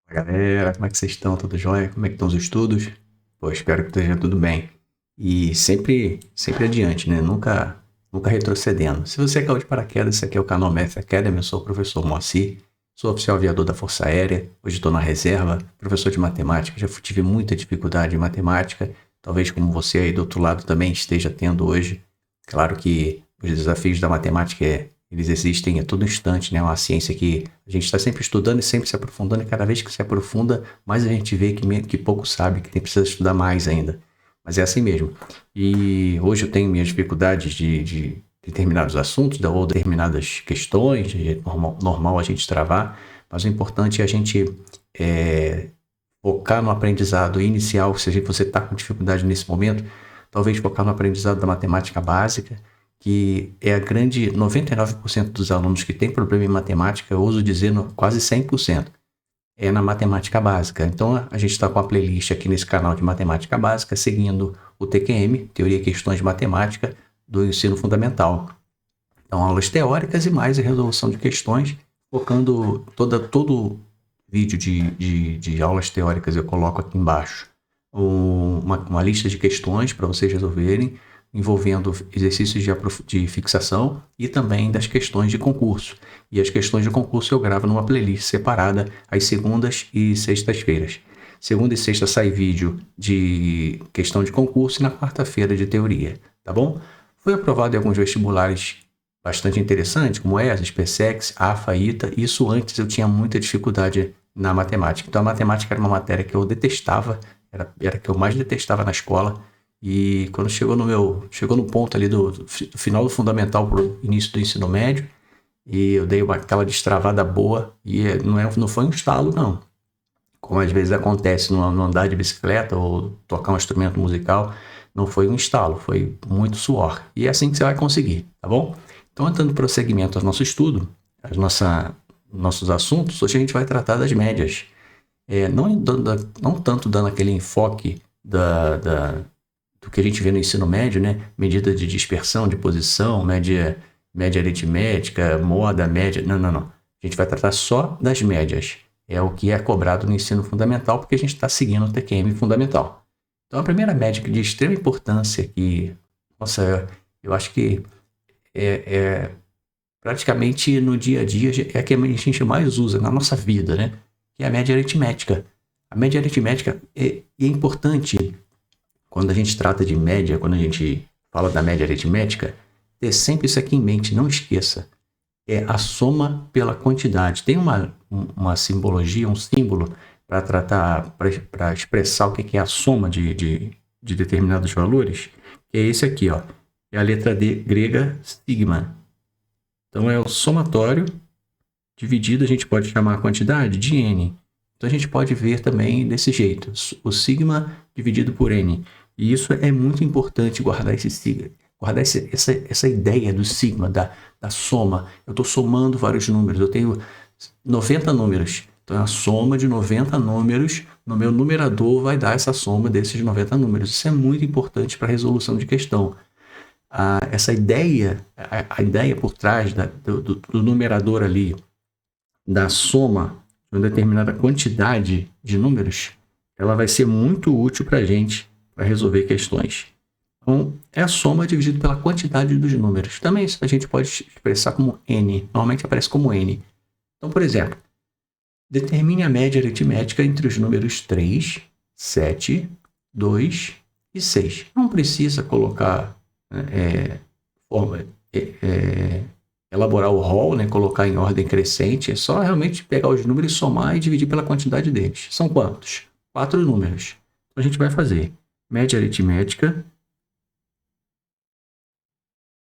Fala, galera, como é que vocês estão? Tudo jóia? Como é que estão os estudos? Pô, espero que esteja tudo bem. E sempre adiante, né? Nunca retrocedendo. Se você caiu de paraquedas, esse aqui é o canal Math Academy. Eu sou o professor Moacir, sou oficial aviador da Força Aérea. Hoje estou na reserva, professor de matemática. Já tive muita dificuldade em matemática. Talvez como você aí do outro lado também esteja tendo hoje. Claro que os desafios da matemática eles existem a todo instante, né? É uma ciência que a gente está sempre estudando e sempre se aprofundando, e cada vez que se aprofunda, mais a gente vê que pouco sabe, que tem precisa estudar mais ainda. Mas é assim mesmo. E hoje eu tenho minhas dificuldades de determinados assuntos, ou determinadas questões, é normal a gente travar, mas o importante é a gente é, focar no aprendizado inicial. Se você está com dificuldade nesse momento, talvez focar no aprendizado da matemática básica, que é a grande 99% dos alunos que têm problema em matemática, eu ouso dizer quase 100%, é na matemática básica. Então a gente está com a playlist aqui nesse canal de matemática básica, seguindo o TQM, Teoria e Questões de Matemática, do ensino fundamental. Então, aulas teóricas e mais a resolução de questões, focando todo vídeo de aulas teóricas eu coloco aqui embaixo uma lista de questões para vocês resolverem, envolvendo exercícios de fixação e também das questões de concurso. E as questões de concurso eu gravo numa playlist separada às segundas e sextas-feiras. Segunda e sexta sai vídeo de questão de concurso e na quarta-feira de teoria, tá bom? Foi aprovado em alguns vestibulares bastante interessantes, como ESA, SpaceX, AFA, ITA. Isso antes eu tinha muita dificuldade na matemática. Então a matemática era uma matéria que eu detestava, era a que eu mais detestava na escola. E quando chegou no ponto ali do final do fundamental para o início do ensino médio, e eu dei aquela destravada boa, e não foi um estalo, não. Como às vezes acontece no andar de bicicleta ou tocar um instrumento musical, não foi um estalo, foi muito suor. E é assim que você vai conseguir, tá bom? Então, dando prosseguimento ao nosso estudo, nossos assuntos, hoje a gente vai tratar das médias. Não tanto dando aquele enfoque do que a gente vê no ensino médio, né? Medida de dispersão, de posição, média aritmética, moda, média. Não, não, não. A gente vai tratar só das médias. É o que é cobrado no ensino fundamental, porque a gente está seguindo o TQM fundamental. Então, a primeira média de extrema importância que, nossa, eu acho que é praticamente no dia a dia é a que a gente mais usa na nossa vida, né? Que é a média aritmética. A média aritmética é importante quando a gente trata de média, quando a gente fala da média aritmética, ter sempre isso aqui em mente, não esqueça. É a soma pela quantidade. Tem uma simbologia, um símbolo para tratar, para expressar o que é a soma de determinados valores, que é esse aqui, ó. É a letra D grega sigma. Então é o somatório dividido, a gente pode chamar a quantidade de n. Então a gente pode ver também desse jeito, o sigma dividido por n. E isso é muito importante guardar esse sigma, guardar essa ideia do sigma, da soma. Eu estou somando vários números, eu tenho 90 números. Então a soma de 90 números no meu numerador vai dar essa soma desses 90 números. Isso é muito importante para a resolução de questão. Essa ideia, a ideia por trás do numerador ali, da soma de uma determinada quantidade de números, ela vai ser muito útil para a gente para resolver questões. Então, é a soma dividido pela quantidade dos números. Também isso a gente pode expressar como n. Normalmente aparece como n. Então, por exemplo, determine a média aritmética entre os números 3, 7, 2 e 6. Não precisa colocar, elaborar o rol, né, colocar em ordem crescente. É só realmente pegar os números, somar e dividir pela quantidade deles. São quantos? 4 números. Então, a gente vai fazer média aritmética.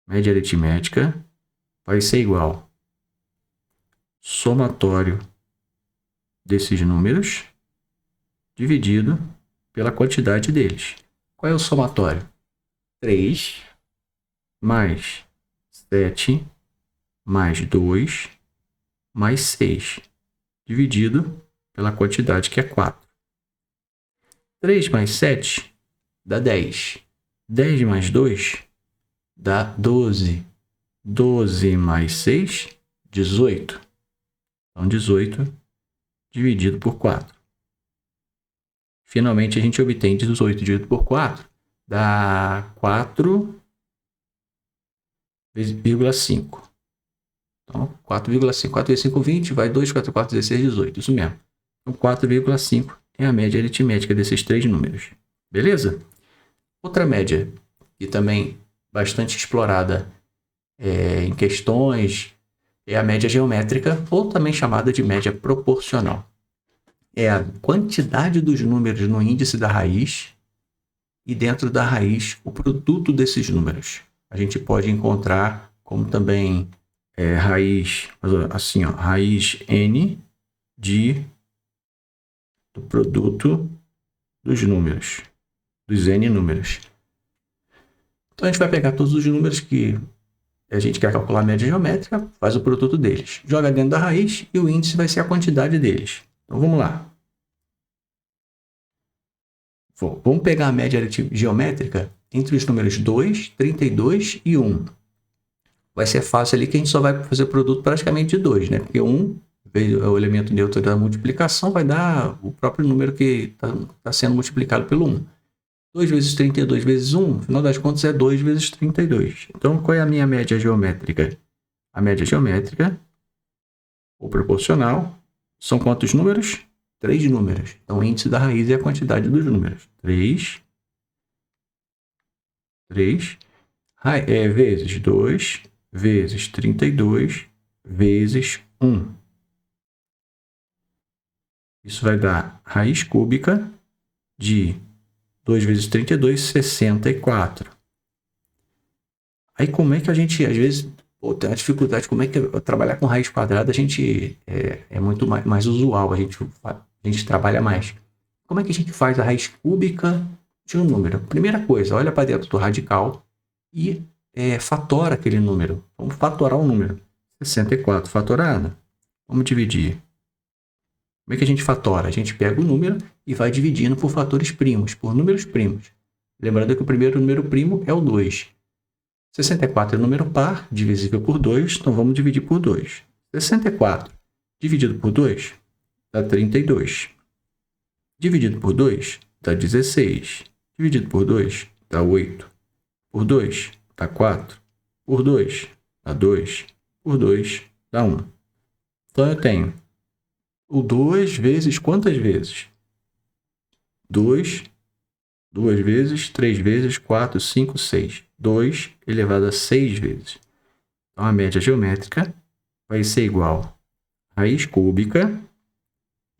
Média aritmética vai ser igual somatório desses números dividido pela quantidade deles. Qual é o somatório? 3 mais 7 mais 2 mais 6 dividido pela quantidade que é 4. 3 mais 7 dá 10. 10 mais 2 dá 12. 12 mais 6, 18. Então, 18 dividido por 4. Finalmente, a gente obtém 18 dividido por 4, dá 4,5. Então, 4,5. 4 vezes 5, 20, vai 2, 4, 4, 16, 18. Isso mesmo. Então, 4,5 é a média aritmética desses três números. Beleza? Outra média, que também bastante explorada em questões, é a média geométrica, ou também chamada de média proporcional. É a quantidade dos números no índice da raiz e dentro da raiz o produto desses números. A gente pode encontrar como também raiz, assim, ó, raiz n do produto dos números, dos n números. Então a gente vai pegar todos os números que a gente quer calcular a média geométrica, faz o produto deles, joga dentro da raiz e o índice vai ser a quantidade deles. Então vamos lá. Vamos pegar a média geométrica entre os números 2, 32 e 1. Vai ser fácil ali que a gente só vai fazer o produto praticamente de 2, né? Porque 1, o elemento neutro da multiplicação, vai dar o próprio número que está sendo multiplicado pelo 1. 2 vezes 32 vezes 1, no final das contas é 2 vezes 32. Então, qual é a minha média geométrica? A média geométrica, ou proporcional, são quantos números? 3 números. Então, o índice da raiz é a quantidade dos números. 3 vezes 2 vezes 32 vezes 1. Isso vai dar raiz cúbica de 2 vezes 32, 64. Aí como é que a gente, às vezes, tem uma dificuldade, como é que trabalhar com raiz quadrada a gente é muito mais usual, a gente trabalha mais. Como é que a gente faz a raiz cúbica de um número? Primeira coisa, olha para dentro do radical e fatora aquele número. Vamos fatorar o número. 64 fatorado. Vamos dividir. Como é que a gente fatora? A gente pega o número e vai dividindo por fatores primos, por números primos. Lembrando que o primeiro número primo é o 2. 64 é número par, divisível por 2, então vamos dividir por 2. 64 dividido por 2 dá 32. Dividido por 2 dá 16. Dividido por 2 dá 8. Por 2 dá 4. Por 2 dá 2. Por 2 dá 1. Então eu tenho o 2 vezes quantas vezes? 2, 2 vezes, 3 vezes, 4, 5, 6. 2 elevado a 6 vezes. Então, a média geométrica vai ser igual a raiz cúbica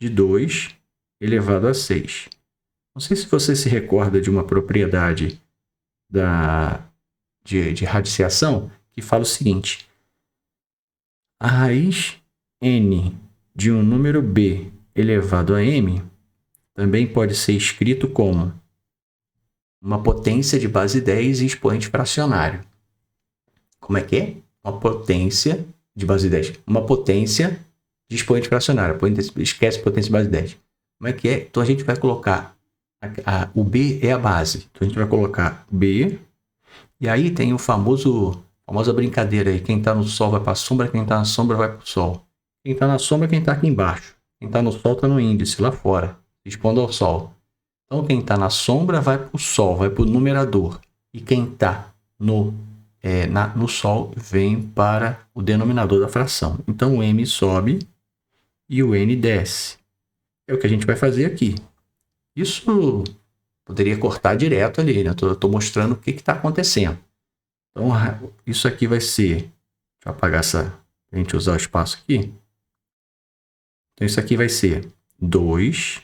de 2 elevado a 6. Não sei se você se recorda de uma propriedade de radiciação que fala o seguinte. A raiz n de um número b elevado a m também pode ser escrito como uma potência de base 10 e expoente fracionário. Como é que é? Uma potência de base 10. Uma potência de expoente fracionário. Esquece potência de base 10. Como é que é? Então a gente vai colocar o b é a base. Então a gente vai colocar b. E aí tem famosa brincadeira aí. Quem está no sol vai para a sombra, quem está na sombra vai para o sol. Quem está na sombra é quem está aqui embaixo. Quem está no sol está no índice, lá fora, expondo ao sol. Então, quem está na sombra vai para o sol, vai para o numerador. E quem está no sol vem para o denominador da fração. Então, o m sobe e o n desce. É o que a gente vai fazer aqui. Isso poderia cortar direto ali, né? Estou mostrando o que está acontecendo. Então, isso aqui vai ser... Deixa eu apagar a gente usar o espaço aqui. Então, isso aqui vai ser 2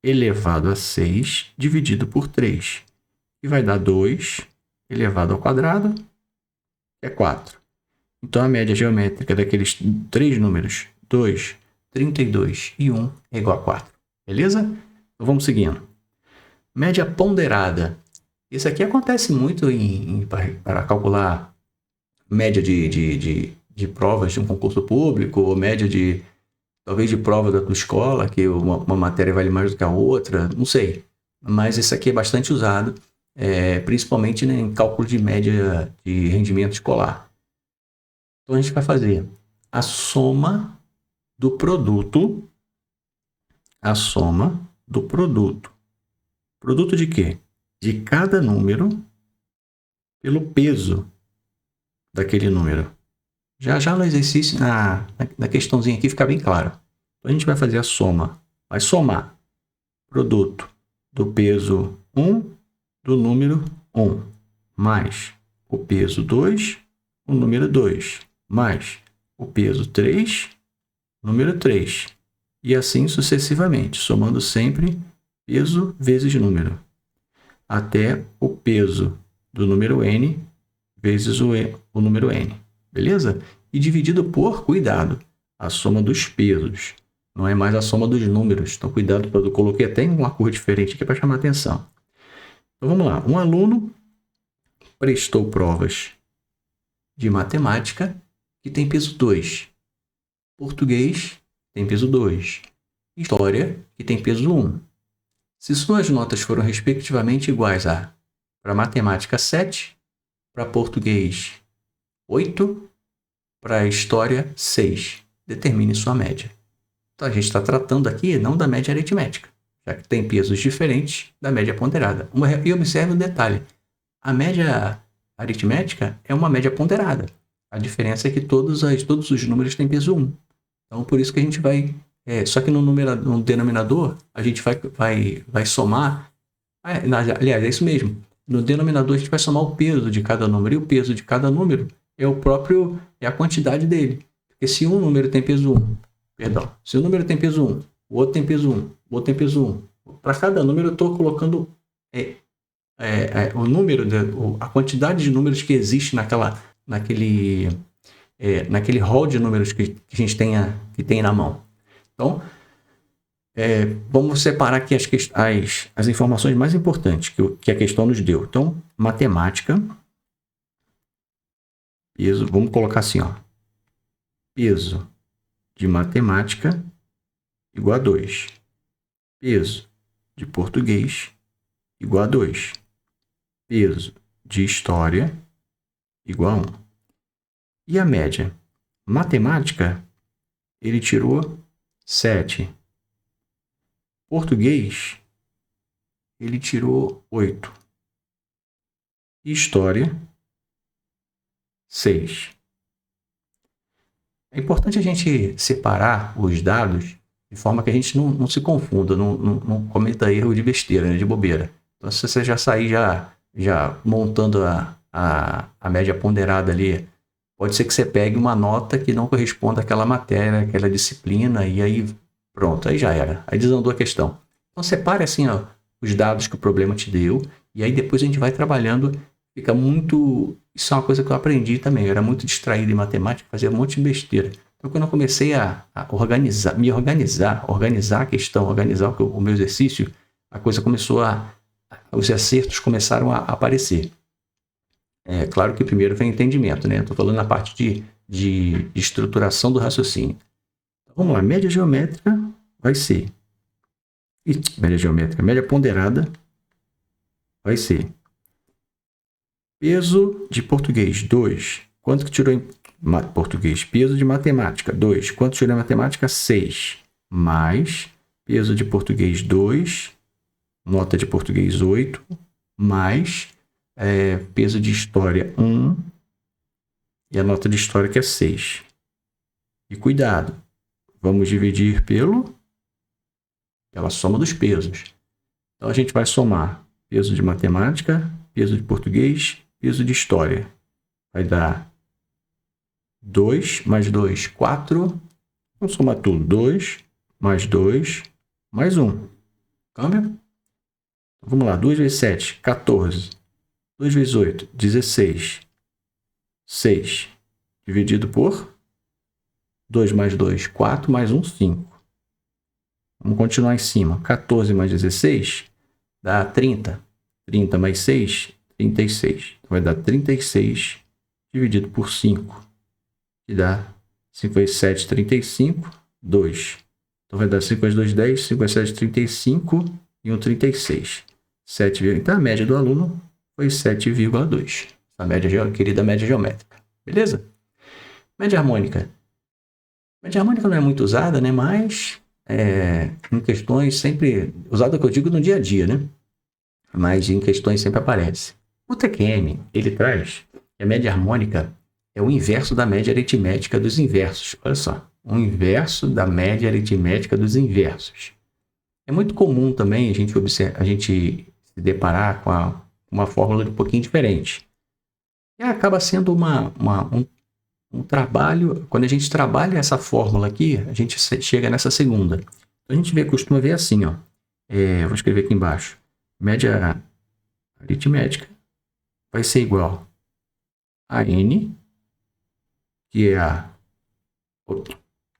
elevado a 6 dividido por 3. E vai dar 2 elevado ao quadrado, que é 4. Então, a média geométrica daqueles três números, 2, 32 e 1, é igual a 4. Beleza? Então, vamos seguindo. Média ponderada. Isso aqui acontece muito para calcular média de provas de um concurso público, ou média talvez de prova da tua escola, que uma matéria vale mais do que a outra, não sei. Mas isso aqui é bastante usado, principalmente em cálculo de média de rendimento escolar. Então, a gente vai fazer a soma do produto a soma do produto. Produto de quê? De cada número pelo peso daquele número. Já no exercício, na questãozinha aqui, fica bem claro. Então, a gente vai fazer a soma. Vai somar produto do peso 1 do número 1, mais o peso 2, o número 2, mais o peso 3, número 3. E assim sucessivamente, somando sempre peso vezes número, até o peso do número n vezes o número n. Beleza? E dividido por, cuidado, a soma dos pesos. Não é mais a soma dos números. Então, cuidado, eu coloquei até em uma cor diferente aqui para chamar a atenção. Então, vamos lá. Um aluno prestou provas de matemática que tem peso 2. Português tem peso 2. História, que tem peso 1. Se suas notas foram respectivamente iguais a, para matemática, 7, para português, 8, para história, 6. Determine sua média. Então, a gente está tratando aqui não da média aritmética, já que tem pesos diferentes da média ponderada. E observe um detalhe. A média aritmética é uma média ponderada. A diferença é que todos os números têm peso 1. Então, por isso que a gente vai... só que no denominador, a gente vai somar... aliás, é isso mesmo. No denominador, a gente vai somar o peso de cada número. E o peso de cada número é a quantidade dele. Porque se um número tem peso 1... se o número tem peso 1, o outro tem peso 1, o outro tem peso 1. Para cada número, eu estou colocando o número, a quantidade de números que existe naquele hall de números que a gente tem na mão. Então, vamos separar aqui as informações mais importantes que a questão nos deu. Então, matemática, peso, vamos colocar assim, ó, peso de matemática igual a 2. Peso de português igual a 2. Peso de história igual a 1. E a média? Matemática, ele tirou 7. Português, ele tirou 8. E história, 6. É importante a gente separar os dados de forma que a gente não se confunda, não cometa erro de besteira, né, de bobeira. Então, se você já sair já montando a média ponderada ali, pode ser que você pegue uma nota que não corresponda àquela matéria, àquela disciplina, e aí pronto, aí já era. Aí desandou a questão. Então, separe assim, ó, os dados que o problema te deu, e aí depois a gente vai trabalhando. Fica muito... Isso é uma coisa que eu aprendi também. Eu era muito distraído em matemática, fazia um monte de besteira. Então, quando eu comecei a organizar a questão, organizar o meu exercício, a coisa começou os acertos começaram a aparecer. É claro que primeiro vem entendimento, né? Estou falando na parte de estruturação do raciocínio. Então, vamos lá. Média geométrica vai ser... Média ponderada vai ser... Peso de português, 2. Quanto que tirou em português? Peso de matemática, 2. Quanto tirou em matemática? 6. Mais peso de português, 2. Nota de português, 8. Mais peso de história, 1. E a nota de história que é 6. E cuidado, vamos dividir pela soma dos pesos. Então, a gente vai somar peso de matemática, peso de português, peso de história. Vai dar 2 mais 2, 4. Vamos somar tudo. 2 mais 2 mais 1. Câmbio? Vamos lá. 2 vezes 7, 14. 2 vezes 8, 16. 6. Dividido por 2 mais 2, 4 mais 1, 5. Vamos continuar em cima. 14 mais 16 dá 30. 30 mais 6, 36. Então, vai dar 36 dividido por 5. Que dá 5 vezes 7, 35. 2. Então, vai dar 5 vezes 2, 10. 5 vezes 7, 35. E 1, 36. 7, então, a média do aluno foi 7,2. A querida média geométrica. Beleza? Média harmônica. Média harmônica não é muito usada, né? Mas em questões sempre... Usado que eu digo no dia a dia, né? Mas em questões sempre aparece. O TQM, ele traz que a média harmônica é o inverso da média aritmética dos inversos. Olha só, o inverso da média aritmética dos inversos. É muito comum também a gente se deparar com uma fórmula um pouquinho diferente. E acaba sendo um trabalho, quando a gente trabalha essa fórmula aqui, a gente chega nessa segunda. Então, a gente costuma ver assim, ó. Vou escrever aqui embaixo. Média aritmética vai ser igual a N, que é a...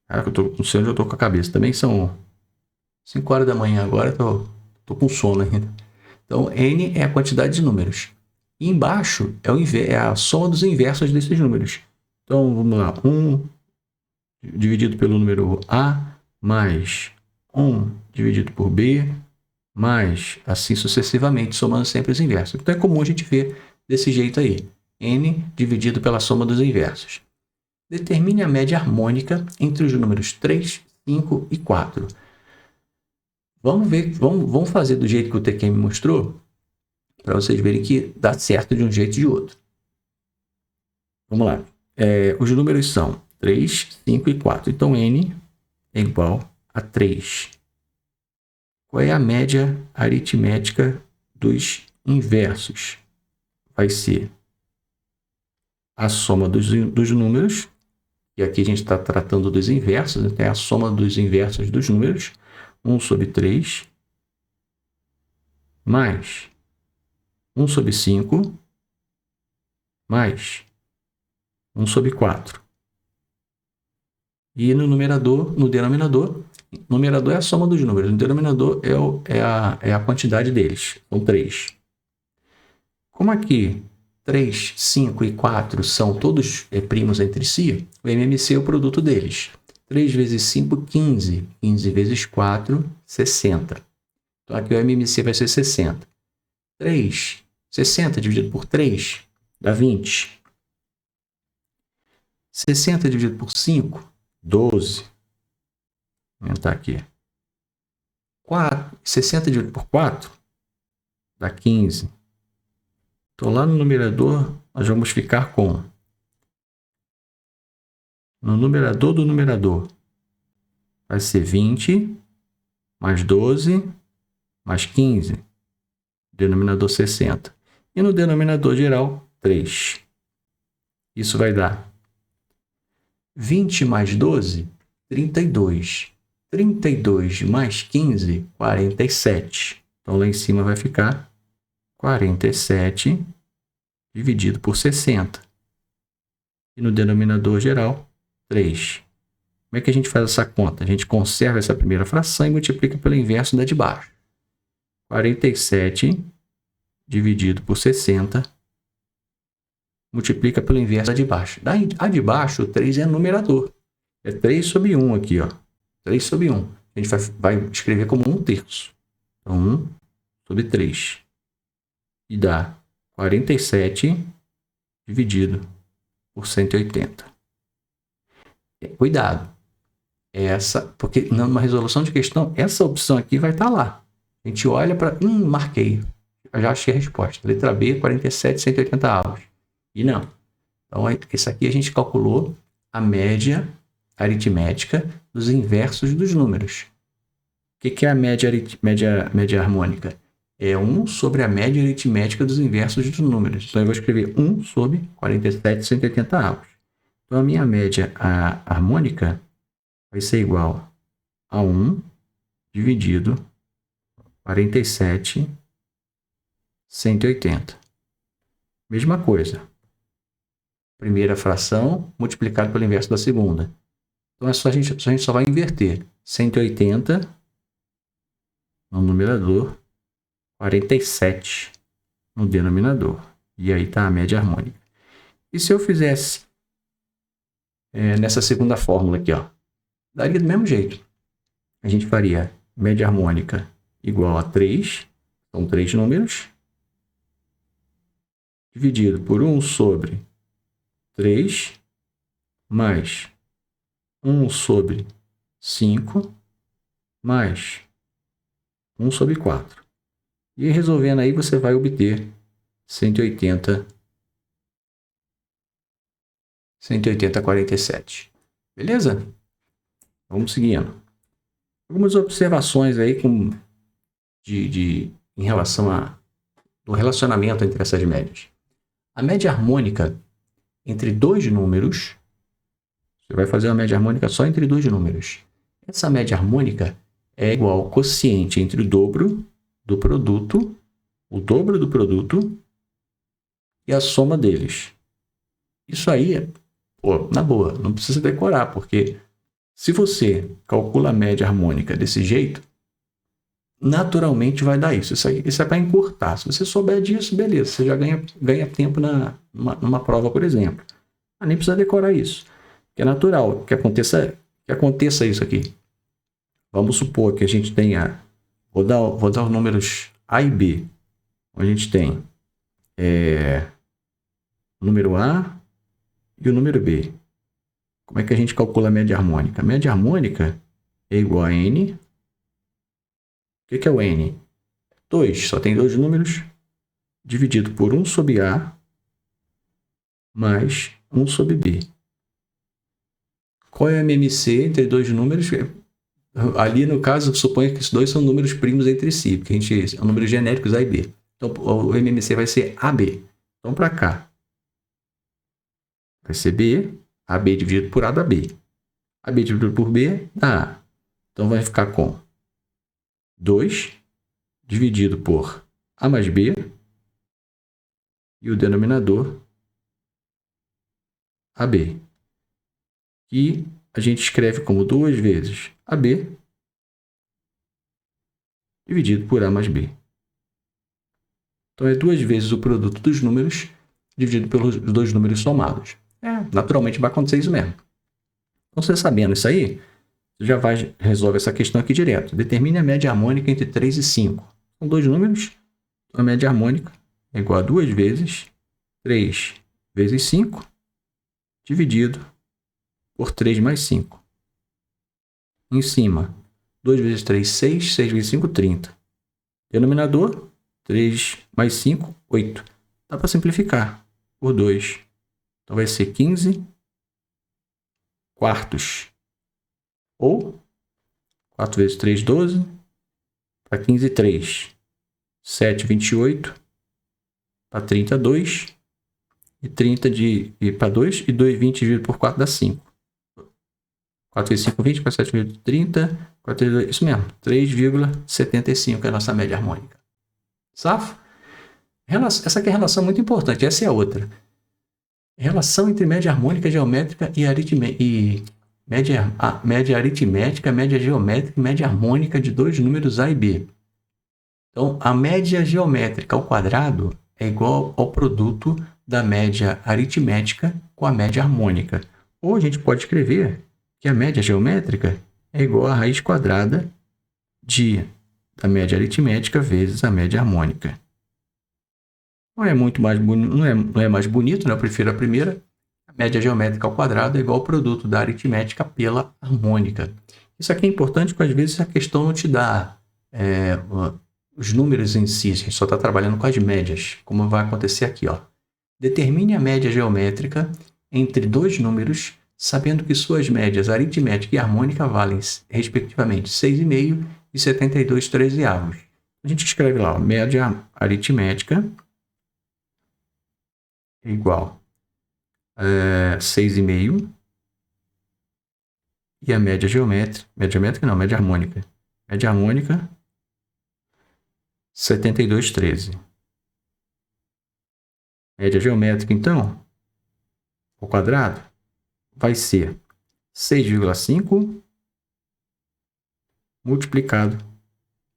Caraca, não sei onde eu tô com a cabeça. Também são 5 horas da manhã agora, tô com sono ainda. Então, N é a quantidade de números. E embaixo é a soma dos inversos desses números. Então, vamos lá. 1 dividido pelo número A, mais 1 dividido por B, mais assim sucessivamente, somando sempre os inversos. Então, é comum a gente ver desse jeito aí. N dividido pela soma dos inversos. Determine a média harmônica entre os números 3, 5 e 4. Vamos fazer do jeito que o TQM mostrou, para vocês verem que dá certo de um jeito e de outro. Vamos lá. Os números são 3, 5 e 4. Então, N é igual a 3. Qual é a média aritmética dos inversos? Vai ser a soma dos números, e aqui a gente está tratando dos inversos, então é a soma dos inversos dos números, 1 sobre 3, mais 1 sobre 5, mais 1 sobre 4. E no denominador é a soma dos números, no denominador é a quantidade deles, são 3. Como aqui 3, 5 e 4 são todos primos entre si, o MMC é o produto deles. 3 vezes 5, 15. 15 vezes 4, 60. Então, aqui o MMC vai ser 60. 60 dividido por 3 dá 20. 60 dividido por 5, 12. Vou aumentar aqui. 60 dividido por 4 dá 15. Então, lá no numerador, nós vamos ficar com... No numerador do numerador, vai ser 20, mais 12, mais 15. Denominador 60. E no denominador geral, 3. Isso vai dar 20 mais 12, 32. 32 mais 15, 47. Então, lá em cima vai ficar 47 dividido por 60. E no denominador geral, 3. Como é que a gente faz essa conta? A gente conserva essa primeira fração e multiplica pelo inverso da de baixo. 47 dividido por 60 multiplica pelo inverso da de baixo. A de baixo, o 3 é numerador. É 3 sobre 1 aqui, ó. 3 sobre 1. A gente vai escrever como 1/3. Então, 1 sobre 3. E dá 47 dividido por 180. Cuidado. Porque numa resolução de questão, essa opção aqui vai estar lá. A gente olha para... marquei. Eu já achei a resposta. Letra B, 47, 180 avos. E não. Então, isso aqui a gente calculou a média aritmética dos inversos dos números. O que é a média harmônica? É 1 sobre a média aritmética dos inversos dos números. Então, eu vou escrever 1 sobre 47, 180 avos. Então, a minha média harmônica vai ser igual a 1 dividido 47, 180. Mesma coisa. Primeira fração multiplicado pelo inverso da segunda. Então, a gente só vai inverter 180 no numerador, 47 no denominador. E aí está a média harmônica. E se eu fizesse nessa segunda fórmula aqui, ó, daria do mesmo jeito. A gente faria média harmônica igual a 3, são 3 números, dividido por 1 sobre 3, mais 1 sobre 5, mais 1 sobre 4. E resolvendo aí, você vai obter 180,47. Beleza? Vamos seguindo. Algumas observações aí em relação ao relacionamento entre essas médias. A média harmônica entre dois números, você vai fazer uma média harmônica só entre dois números. Essa média harmônica é igual ao quociente entre o dobro do produto e a soma deles. Isso aí, na boa, não precisa decorar, porque se você calcula a média harmônica desse jeito, naturalmente vai dar isso. Isso é para encurtar. Se você souber disso, beleza, você já ganha tempo numa prova, por exemplo. Mas nem precisa decorar isso, que é natural que aconteça isso aqui. Vamos supor que a gente tenha, vou dar os números A e B. A gente tem o número A e o número B. Como é que a gente calcula a média harmônica? A média harmônica é igual a N. O que é o N? 2, só tem dois números, dividido por 1 sobre A mais 1 sobre B. Qual é a MMC entre dois números? Ali, no caso, suponha que esses dois são números primos entre si, porque são números genéricos A e B. Então, o MMC vai ser AB. Então, para cá, vai ser B, AB dividido por A dá B. AB dividido por B dá A. Então, vai ficar com 2 dividido por A mais B e o denominador AB. E a gente escreve como 2 vezes AB dividido por A mais B. Então, é 2 vezes o produto dos números dividido pelos dois números somados. Naturalmente vai acontecer isso mesmo. Então, você sabendo isso aí, você já resolve essa questão aqui direto. Determine a média harmônica entre 3 e 5. São dois números. A média harmônica é igual a 2 vezes 3 vezes 5 dividido por 3 mais 5. Em cima, 2 vezes 3, 6. 6 vezes 5, 30. Denominador, 3 mais 5, 8. Dá para simplificar por 2. Então, vai ser 15 quartos. Ou 4 vezes 3, 12. Para 15, 3. 7, 28. Para 30, 2. E 30 para 2. E 2, 20 dividido por 4 dá 5. 4 vezes 5, 20. Para 7, 30. 4 vezes 2, isso mesmo. 3,75 é a nossa média harmônica. Safo? Essa aqui é a relação muito importante. Essa é a outra. Relação entre média harmônica geométrica e média aritmética, média geométrica e média harmônica de dois números A e B. Então, a média geométrica ao quadrado é igual ao produto da média aritmética com a média harmônica. Ou a gente pode escrever que a média geométrica é igual à raiz quadrada da média aritmética vezes a média harmônica. Não é muito mais bonito, não é mais bonito, né? Eu prefiro a primeira. A média geométrica ao quadrado é igual ao produto da aritmética pela harmônica. Isso aqui é importante porque às vezes a questão não te dá os números em si, a gente só está trabalhando com as médias, como vai acontecer aqui. Determine a média geométrica entre dois números, sabendo que suas médias aritmética e harmônica valem, respectivamente, 6,5 e 72/13. A gente escreve lá, média aritmética é igual a 6,5 e a média harmônica. Média harmônica 72/13. Média geométrica, então, ao quadrado, vai ser 6,5 multiplicado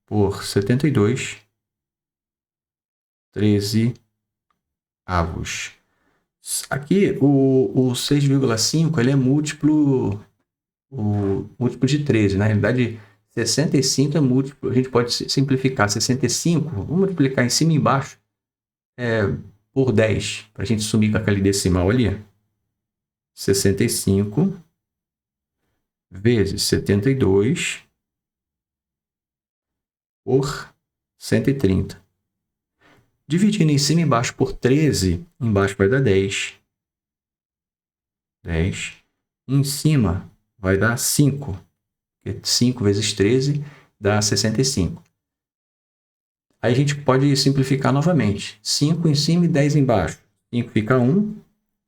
por 72/13. Aqui, o 6,5 ele é múltiplo de 13. Na realidade, 65 é múltiplo. A gente pode simplificar 65. Vamos multiplicar em cima e embaixo por 10. Para a gente sumir com aquele decimal ali. 65 vezes 72 por 130. Dividindo em cima e embaixo por 13, embaixo vai dar 10. 10. Em cima vai dar 5. 5 vezes 13 dá 65. Aí a gente pode simplificar novamente. 5 em cima e 10 embaixo. 5 fica 1.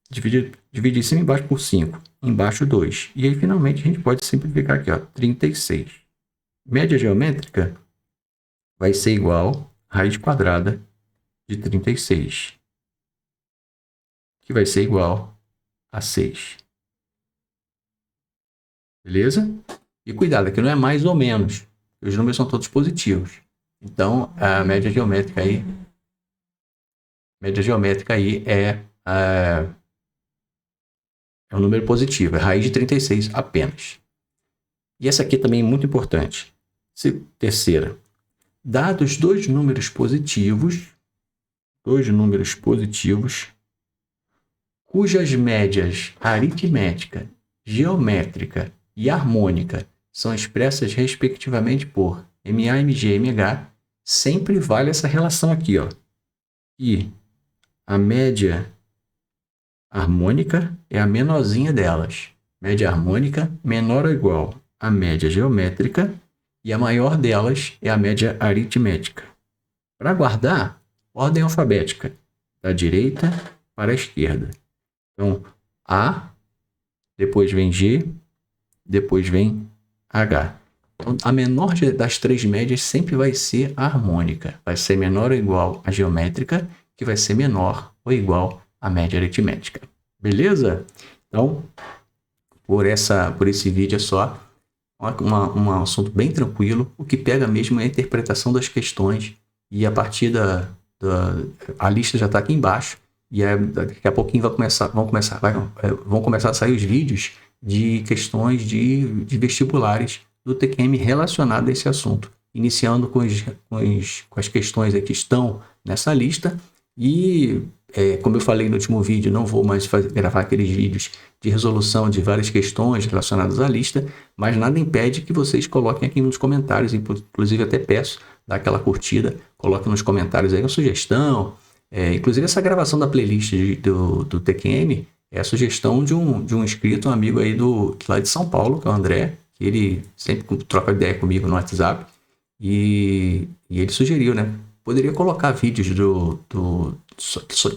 Divide em cima e embaixo por 5. Embaixo 2. E aí finalmente a gente pode simplificar aqui, ó, 36. Média geométrica vai ser igual a raiz quadrada de 36. Que vai ser igual a 6. Beleza? E cuidado, aqui não é mais ou menos. Os números são todos positivos. Então, a média geométrica aí é um número positivo, é raiz de 36 apenas. E essa aqui também é muito importante. Terceira. Dados dois números positivos, cujas médias aritmética, geométrica e harmônica são expressas respectivamente por MA, MG e MH, sempre vale essa relação aqui, ó. E a média harmônica é a menorzinha delas. Média harmônica menor ou igual à média geométrica e a maior delas é a média aritmética. Para guardar, ordem alfabética, da direita para a esquerda. Então, A, depois vem G, depois vem H. Então, a menor das três médias sempre vai ser a harmônica. Vai ser menor ou igual à geométrica, que vai ser menor ou igual à média aritmética. Beleza? Então, por esse vídeo é só um assunto bem tranquilo. O que pega mesmo é a interpretação das questões. E a partir a lista já está aqui embaixo. E daqui a pouquinho vão começar a sair os vídeos de questões de vestibulares do TQM relacionado a esse assunto, iniciando com as questões que estão nessa lista. E, como eu falei no último vídeo, não vou mais gravar aqueles vídeos de resolução de várias questões relacionadas à lista, mas nada impede que vocês coloquem aqui nos comentários, inclusive até peço, dá aquela curtida, coloquem nos comentários aí a sugestão. Inclusive essa gravação da playlist do TQM é a sugestão de um inscrito, um amigo aí lá de São Paulo, que é o André, que ele sempre troca ideia comigo no WhatsApp, e ele sugeriu, né? Poderia colocar vídeos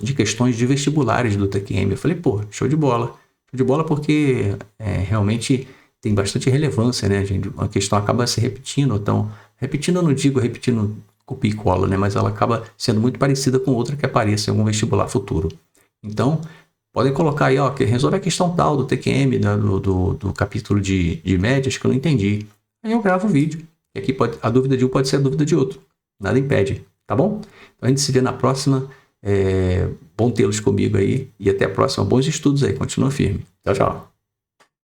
de questões de vestibulares do TQM. Eu falei, pô, show de bola. Show de bola porque realmente tem bastante relevância, né, gente? A questão acaba se repetindo, então, eu não digo repetindo copia e cola, né? Mas ela acaba sendo muito parecida com outra que apareça em algum vestibular futuro. Então, podem colocar aí, ó, que resolve a questão tal do TQM, né, do capítulo de médias que eu não entendi. Aí eu gravo o vídeo. E aqui a dúvida de um pode ser a dúvida de outro. Nada impede, tá bom? Então a gente se vê na próxima. Bom tê-los comigo aí. E até a próxima. Bons estudos aí. Continua firme. Tchau, tchau.